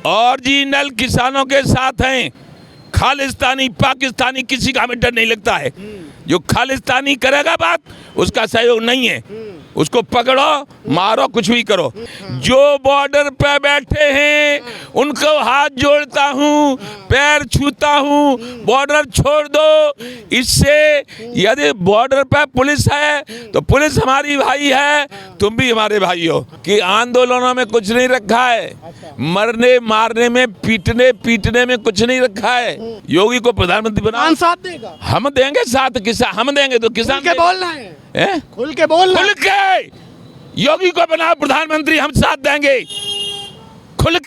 Original किसानों के साथ हैं। खालिस्तानी पाकिस्तानी किसी का हमें डर नहीं लगता है। जो खालिस्तानी करेगा बात उसका सहयोग नहीं है, उसको पकड़ो मारो कुछ भी करो। जो बॉर्डर पे बैठे हैं उनको हाथ जोड़ता हूँ, पैर छूता हूँ, बॉर्डर छोड़ दो। इससे यदि बॉर्डर पे पुलिस है तो पुलिस हमारी भाई है, तुम भी हमारे भाई हो। कि आंदोलनों में कुछ नहीं रखा है, मरने मारने में पीटने में कुछ नहीं रखा है। योगी को प्रधानमंत्री बनाओ, साथ देगा, हम देंगे साथ। किसान हम देंगे तो किसान खुल के बोलना है, खुल के बोलना, खुल के योगी को बनाओ प्रधानमंत्री, हम साथ देंगे। खुल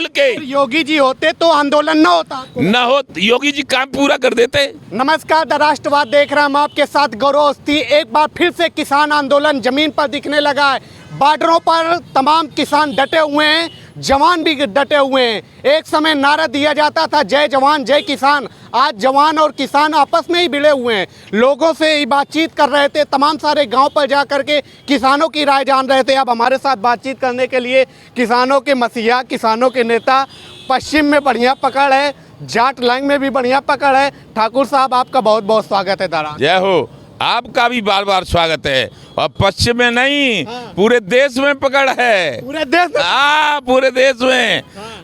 के योगी जी होते तो आंदोलन ना होता, ना हो, योगी जी काम पूरा कर देते। नमस्कार, द राष्ट्रवाद देख रहे हैं हम आपके साथ गौरव अवस्थी। एक बार फिर से किसान आंदोलन जमीन पर दिखने लगा है। बॉर्डरों पर तमाम किसान डटे हुए हैं, जवान भी डटे हुए हैं। एक समय नारा दिया जाता था जय जवान जय किसान, आज जवान और किसान आपस में ही भिड़े हुए हैं। लोगों से ही बातचीत कर रहे थे, तमाम सारे गांव पर जा कर के किसानों की राय जान रहे थे। अब हमारे साथ बातचीत करने के लिए किसानों के मसीहा, किसानों के नेता, पश्चिम में बढ़िया पकड़ है, जाट लाइन में भी बढ़िया पकड़ है। ठाकुर साहब, आपका बहुत बहुत स्वागत है। दारा जय हो, आपका भी बार बार स्वागत है। और पश्चिम में नहीं, पूरे देश में पकड़ है, पूरे देश में। पूरे देश में।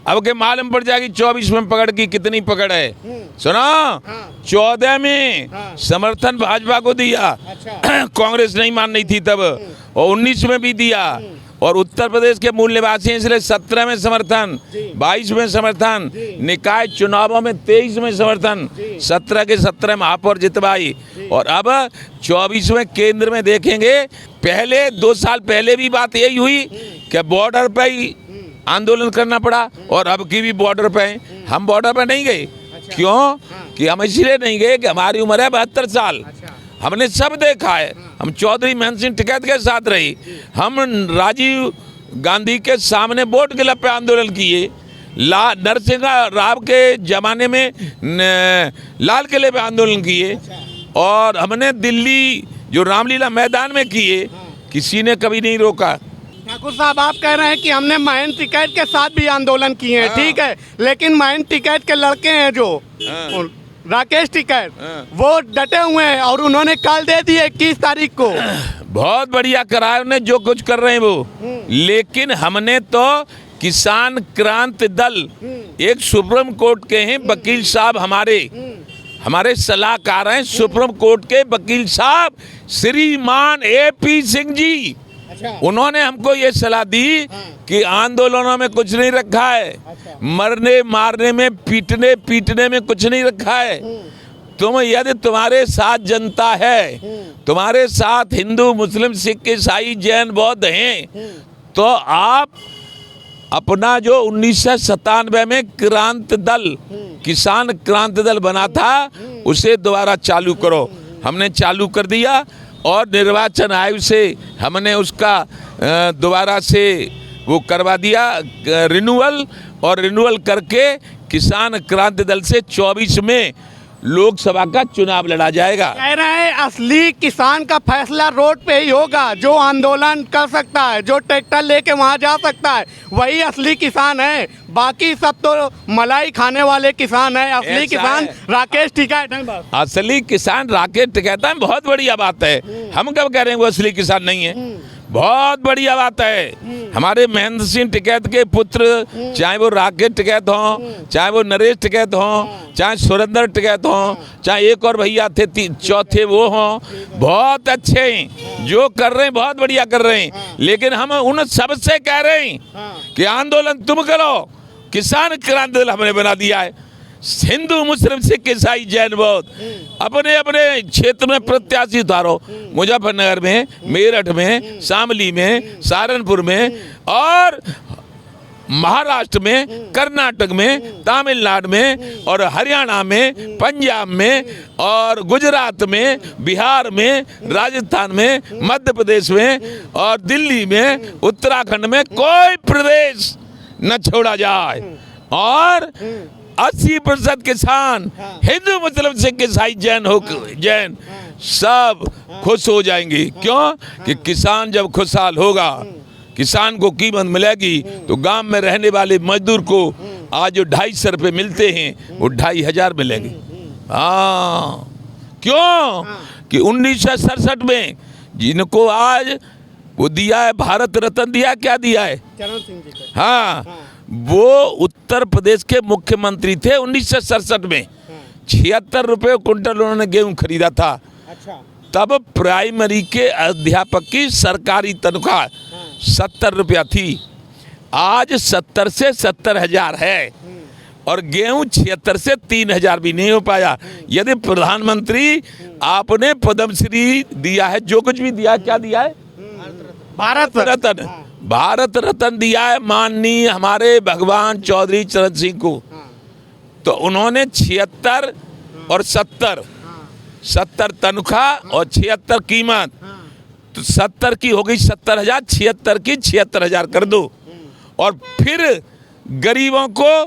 अब के मालूम पड़ जाएगी 24 में पकड़ की कितनी पकड़ है। सुनो, 14 में समर्थन भाजपा को दिया, कांग्रेस नहीं मान रही थी तब, और 19 में भी दिया। और उत्तर प्रदेश के मूल निवासी हैं इसलिए 17 में समर्थन, 22 में समर्थन, निकाय चुनावों में 23 में समर्थन, 17 के 17 महापौर जितवाई। और अब 24 में केंद्र में देखेंगे। पहले 2 साल पहले भी बात यही हुई कि बॉर्डर पे ही आंदोलन करना पड़ा, और अब की भी बॉर्डर पे। हम बॉर्डर पे नहीं गए, क्यों कि हम इसलिए नहीं गए कि हमारी उम्र है 72 साल, हमने सब देखा है। हम चौधरी महंत सिंह टिकैत के साथ रही, हम राजीव गांधी के सामने बोट क्लब पे आंदोलन किए, नरसिंह राव के जमाने में लाल किले पे आंदोलन किए, और हमने दिल्ली जो रामलीला मैदान में किए, किसी ने कभी नहीं रोका। ठाकुर साहब, आप कह रहे हैं कि हमने महंत टिकैत के साथ भी आंदोलन किए हैं, ठीक है, लेकिन महंत टिकैत के लड़के हैं जो राकेश टिकैत, वो डटे हुए हैं और उन्होंने कल दे दी 21 तारीख को। बहुत बढ़िया करा है उन्हें, जो कुछ कर रहे हैं वो। लेकिन हमने तो किसान क्रांति दल, एक सुप्रीम कोर्ट के हैं वकील साहब, हमारे सलाहकार हैं सुप्रीम कोर्ट के वकील साहब श्रीमान AP सिंह जी। उन्होंने हमको ये सलाह दी कि आंदोलनों में कुछ नहीं रखा है, मरने मारने में पीटने में कुछ नहीं रखा है। तुम यदि तुम्हारे साथ जनता है, तुम्हारे साथ हिंदू मुस्लिम सिख ईसाई जैन बौद्ध हैं, तो आप अपना जो 1997 में क्रांति दल, किसान क्रांति दल बना था, उसे दोबारा चालू करो। हमने चालू कर दिया, और निर्वाचन आयोग से हमने उसका दोबारा से वो करवा दिया रिन्यूअल, और रिन्यूअल करके किसान क्रांति दल से 24 में लोकसभा का चुनाव लड़ा जाएगा। कह रहे हैं असली किसान का फैसला रोड पे ही होगा, जो आंदोलन कर सकता है, जो ट्रैक्टर लेके वहां जा सकता है, वही असली किसान है। बाकी सब तो मलाई खाने वाले किसान है। असली किसान राकेश टिकैत है। असली किसान राकेश टिकैत है, बहुत बढ़िया बात है। हम कब कह रहे हैं वो असली किसान नहीं है, बहुत बढ़िया बात है। हमारे महंत सिंह टिकैत के पुत्र, चाहे वो राकेश टिकैत हों, चाहे वो नरेश टिकैत हों, चाहे सुरेंद्र टिकैत हों, चाहे एक और भैया थे चौथे वो हों, बहुत अच्छे हैं, जो कर रहे हैं बहुत बढ़िया कर रहे हैं। लेकिन हम उन सबसे कह रहे हैं कि आंदोलन तुम करो, किसान क्रांति दल हमने बना दिया है। हिंदू मुस्लिम सिख ईसाई जैन बौद्ध अपने अपने क्षेत्र में प्रत्याशी उतारो, मुजफ्फरनगर में, मेरठ में, शामली में, सहारनपुर में, और महाराष्ट्र में, कर्नाटक में, तमिलनाडु में, और हरियाणा में, पंजाब में, और गुजरात में, बिहार में, राजस्थान में, मध्य प्रदेश में, और दिल्ली में, उत्तराखंड में, कोई प्रदेश न छोड़ा जाए। और 80% किसान हिंदू मुस्लिम सिख ईसाई जैन सब खुश हो जाएंगे। क्यों कि किसान जब खुशहाल होगा किसान को कीमत मिलेगी तो गांव में रहने वाले मजदूर को आज जो 250 रुपये मिलते हैं वो 2500 मिलेंगे। हाँ, क्यों कि 1967 में जिनको आज वो दिया है भारत रत्न दिया, क्या दिया है, चरण सिंह जी को। हाँ, वो उत्तर प्रदेश के मुख्यमंत्री थे 1967 में। 76 रुपये क्विंटल उन्होंने गेहूं खरीदा था। अच्छा। तब प्राइमरी के अध्यापक की सरकारी तनख्वाह 70 रुपया थी, आज 70 से 70,000 है और गेहूं 76 से 3,000 भी नहीं हो पाया। यदि प्रधानमंत्री आपने पद्मश्री दिया है, जो कुछ भी दिया, क्या दिया है, भारत रत्न, भारत रत्न दिया है माननीय हमारे भगवान चौधरी चरण सिंह को, तो उन्होंने 76 और 70 तनख्वाह और 76 कीमत, तो 70 की हो गई 70,000, 76 की 76,000 कर दो। और फिर गरीबों को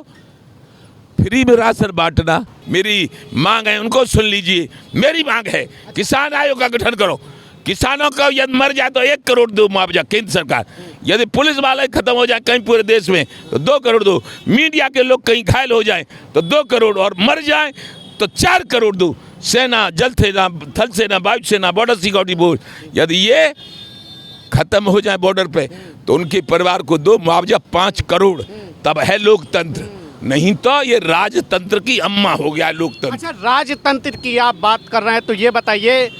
फ्री में राशन बांटना। मेरी मांग है, उनको सुन लीजिए, मेरी मांग है किसान आयोग का गठन करो। किसानों का यदि मर जाए तो 1 करोड़ दो मुआवजा केंद्र सरकार। यदि पुलिस वाले खत्म हो जाए कहीं पूरे देश में तो 2 करोड़ दो। मीडिया के लोग कहीं घायल हो जाए तो 2 करोड़, और मर जाए तो 4 करोड़ दो। सेना, जल सेना, थल सेना, वायु सेना, बॉर्डर सिक्योरिटी बोर्ड, यदि ये खत्म हो जाए बॉर्डर पे तो उनके परिवार को दो मुआवजा 5 करोड़। तब है लोकतंत्र, नहीं तो ये राजतंत्र की अम्मा हो गया लोकतंत्र। अच्छा, राजतंत्र की आप बात कर रहे हैं तो ये बताइए,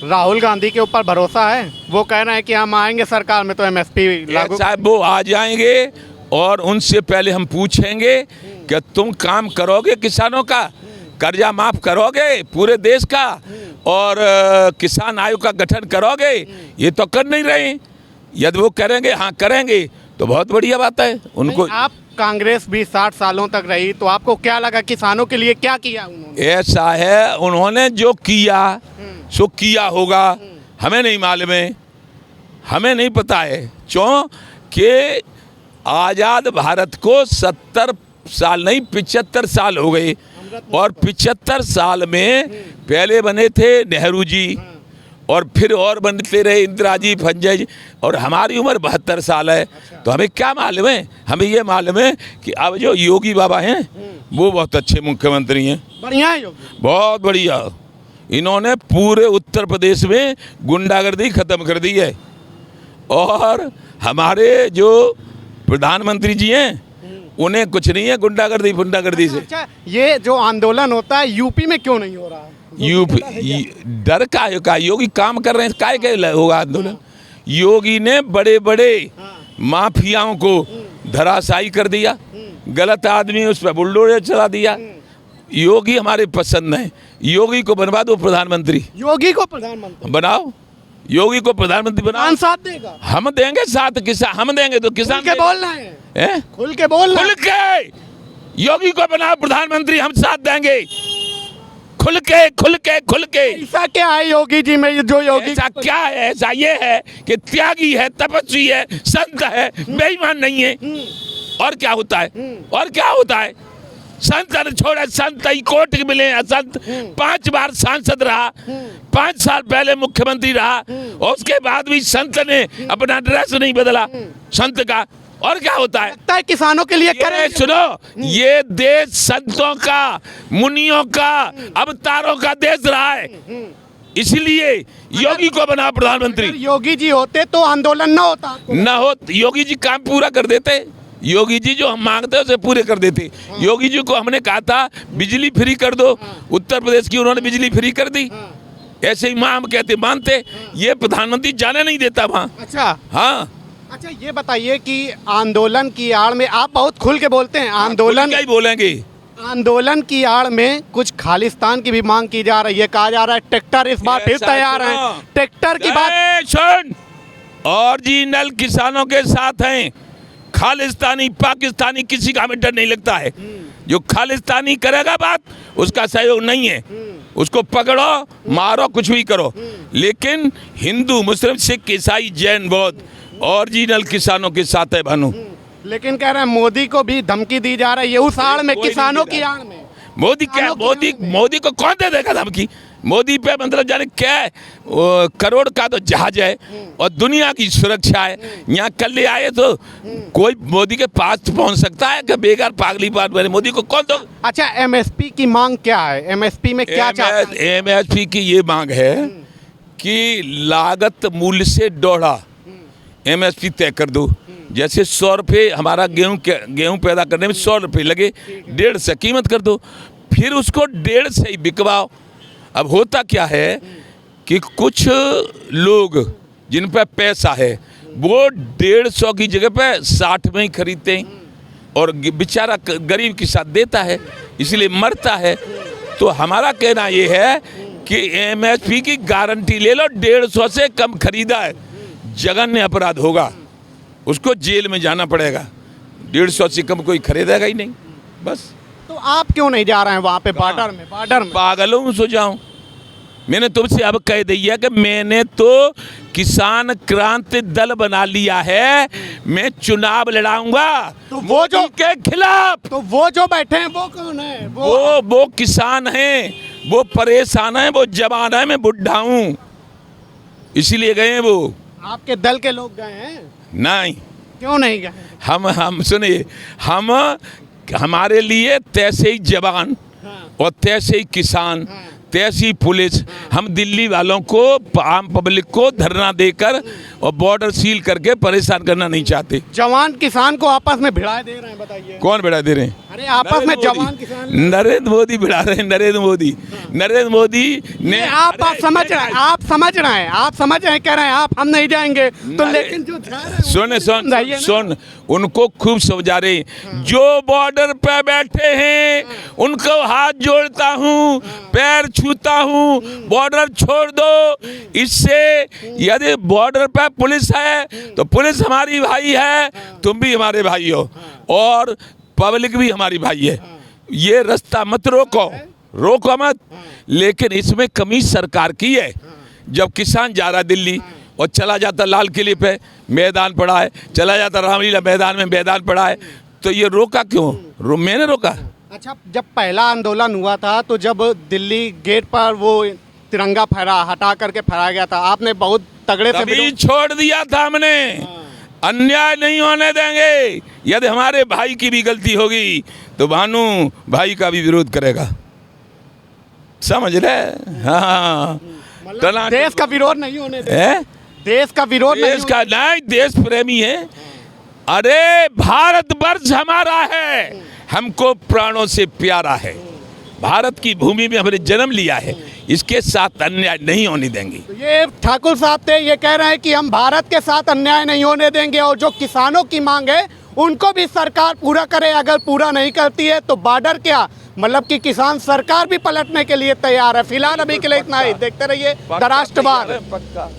राहुल गांधी के ऊपर भरोसा है? वो कह रहे हैं कि हम आएंगे सरकार में तो एमएसपी लागू। साहब वो आ जाएंगे और उनसे पहले हम पूछेंगे कि तुम काम करोगे, किसानों का कर्जा माफ करोगे पूरे देश का, और किसान आयोग का गठन करोगे? ये तो कर नहीं रहे। यदि वो करेंगे, हाँ करेंगे, तो बहुत बढ़िया बात है उनको। आप कांग्रेस भी 60 सालों तक रही, तो आपको क्या लगा किसानों के लिए क्या किया उन्होंने? ऐसा है, उन्होंने जो किया सो किया होगा, हमें नहीं मालूम है, हमें नहीं पता है। क्यों कि आज़ाद भारत को 70 साल नहीं 75 साल हो गए, और 75 साल में पहले बने थे नेहरू जी, और फिर और बनते रहे इंदिरा जी, संजय जी, और हमारी उम्र 72 साल है। तो हमें क्या मालूम है? हमें ये मालूम है कि अब जो योगी बाबा हैं वो बहुत अच्छे मुख्यमंत्री हैं, बढ़िया है योगी, बहुत बढ़िया। इन्होंने पूरे उत्तर प्रदेश में गुंडागर्दी खत्म कर दी है, और हमारे जो प्रधानमंत्री जी हैं उन्हें कुछ नहीं है गुंडागर्दी से। अच्छा, ये जो आंदोलन होता है यूपी में क्यों नहीं हो रहा है? यूपी डर का योगी काम कर रहे हैं, काय के होगा आंदोलन? योगी ने बड़े बड़े माफियाओं को धराशायी कर दिया, गलत आदमी उस पर बुलडोजर चला दिया। योगी हमारे पसंद है, योगी को बनवा दो प्रधानमंत्री, योगी को प्रधानमंत्री बनाओ, योगी को प्रधानमंत्री बनाओ। कौन साथ देगा? हम देंगे साथ, किसान हम देंगे तो किसान खुल के बोलना है, खुल के बोलना, खुल के योगी को बनाओ प्रधानमंत्री, हम साथ देंगे, खुल के। ऐसा क्या है योगी जी में जो योगी? ऐसा क्या है? ऐसा ये है कि त्यागी है, तपस्वी है, संत है, बेईमान नहीं है। और क्या होता है? और क्या होता है? संत छोड़े, संत कोर्ट मिले, संत 5 बार सांसद रहा, 5 साल पहले मुख्यमंत्री रहा, और उसके बाद भी संत ने अपना ड्रेस नहीं बदला संत का। और क्या होता है? लगता है किसानों के लिए करें। सुनो, ये देश संतों का, मुनियों का, अवतारों का देश रहा है, इसलिए योगी को बना प्रधानमंत्री। योगी जी होते तो आंदोलन न होता, न हो, योगी जी काम पूरा कर देते। योगी जी जो हम मांगते हैं उसे पूरे कर देते। योगी जी को हमने कहा था बिजली फ्री कर दो, उत्तर प्रदेश की, उन्होंने बिजली फ्री कर दी। ऐसे ही मां हम कहते मानते, ये प्रधानमंत्री जाने नहीं देता वहाँ। अच्छा, हाँ। अच्छा, ये बताइए कि आंदोलन की आड़ में, आप बहुत खुल के बोलते हैं, आंदोलन क्या ही बोलेंगे, आंदोलन की आड़ में कुछ खालिस्तान की भी मांग की जा रही है, कहा जा रहा है ट्रैक्टर इस बार फिर तैयार है। ट्रैक्टर की बात सुन, ओरिजिनल किसानों के साथ हैं, खालिस्तानी पाकिस्तानी किसी का हमें डर नहीं लगता है। जो खालिस्तानी करेगा बात, उसका सहयोग नहीं है, उसको पकड़ो मारो कुछ भी करो, लेकिन हिंदू मुस्लिम सिख ईसाई जैन बौद्ध ओरिजिनल किसानों के साथ है भानु। लेकिन कह रहे हैं मोदी को भी धमकी दी जा रही है उस आड़ में, किसानों की आड़ में। मोदी क्या, मोदी को कौन दे देगा धमकी? मोदी पे मतलब जाने क्या है, करोड़ का तो जहाज है और दुनिया की सुरक्षा है। यहाँ कल ले आए तो कोई मोदी के पास तो पहुंच सकता है कि बेकार पागली बात बने, मोदी को कौन तो। अच्छा, एमएसपी की मांग क्या है? एमएसपी में क्या चाहते हैं? एमएसपी की ये मांग है कि लागत मूल्य से दोहरा एमएसपी तय कर दो। जैसे 100 रुपये हमारा गेहूं पैदा करने में 100 रुपये लगे, 150 कीमत कर दो, फिर उसको 150 से ही बिकवाओ। अब होता क्या है कि कुछ लोग जिन पर पैसा है वो 150 की जगह पे 60 में ही खरीदते हैं और बेचारा गरीब के साथ देता है, इसलिए मरता है। तो हमारा कहना ये है कि एमएसपी की गारंटी ले लो, 150 से कम खरीदा है जघन्य अपराध होगा, उसको जेल में जाना पड़ेगा। 150 से कम कोई खरीदेगा ही नहीं। बस तो आप क्यों नहीं जा रहे हैं वहाँ पे बॉर्डर में? पागलों में सो जाऊं? मैंने तुमसे अब कह दिया कि मैंने तो किसान क्रांति दल बना लिया है, मैं चुनाव लड़ाऊंगा तो वो जो के खिलाफ। तो वो जो बैठे हैं वो कौन है? वो किसान हैं, वो परेशान हैं, वो जवान है, मैं बुढ़ा हूँ, इसीलिए गए हैं वो। आपके दल के लोग गए हैं? नहीं। क्यों नहीं गए? हम सुनिए, हमारे लिए तैसे ही जवान और तैसे ही किसान, तैसी पुलिस, हम दिल्ली वालों को, आम पब्लिक को धरना देकर और बॉर्डर सील करके परेशान करना नहीं चाहते। जवान किसान को आपस में भिड़ा दे रहे हैं, बताइए। कौन भिड़ा दे रहे हैं? अरे आपस में जवान किसान। नरेंद्र मोदी भिड़ा रहे हैं, नरेंद्र मोदी ने। आप समझ रहे हैं, आप समझ रहे हैं, कह रहे हैं आप हम नहीं जाएंगे तो, लेकिन जो जा रहे हैं सुन उनको खूब समझा रहे, जो बॉर्डर पे बैठे हैं उनको हाथ जोड़ता हूँ, पैर छूता हूँ, बॉर्डर छोड़ दो। इससे यदि बॉर्डर पे पुलिस है तो पुलिस हमारी भाई है, तुम भी हमारे भाई हो और पब्लिक भी हमारी भाई है। ये रास्ता मत रोको मत। लेकिन इसमें कमी सरकार की है। जब किसान जा रहा दिल्ली और चला जाता लाल किले पे मैदान पड़ा है, चला जाता रामलीला मैदान में मैदान पड़ा है, तो ये रोका क्यों? मैंने रोका। अच्छा, जब पहला आंदोलन हुआ था तो जब दिल्ली गेट पर वो तिरंगा हटा करके फहराया गया था, आपने बहुत तगड़े से तभी छोड़ दिया था हमने। अन्याय नहीं होने देंगे। यदि हमारे भाई की भी गलती होगी तो भानु भाई का भी विरोध करेगा, समझ रहे? हाँ, देश का विरोध नहीं होने देंगे। देश का विरोध नहीं, देश प्रेमी है। अरे भारतवर्ष हमारा है, हमको प्राणों से प्यारा है, भारत की भूमि में हमने जन्म लिया है, इसके साथ अन्याय नहीं होने देंगे। तो ये ठाकुर साहब थे, ये कह रहे हैं कि हम भारत के साथ अन्याय नहीं होने देंगे और जो किसानों की मांग है उनको भी सरकार पूरा करे। अगर पूरा नहीं करती है तो बॉर्डर क्या, मतलब कि किसान सरकार भी पलटने के लिए तैयार है। फिलहाल अभी के लिए इतना ही। देखते रहिए द राष्ट्रवाद।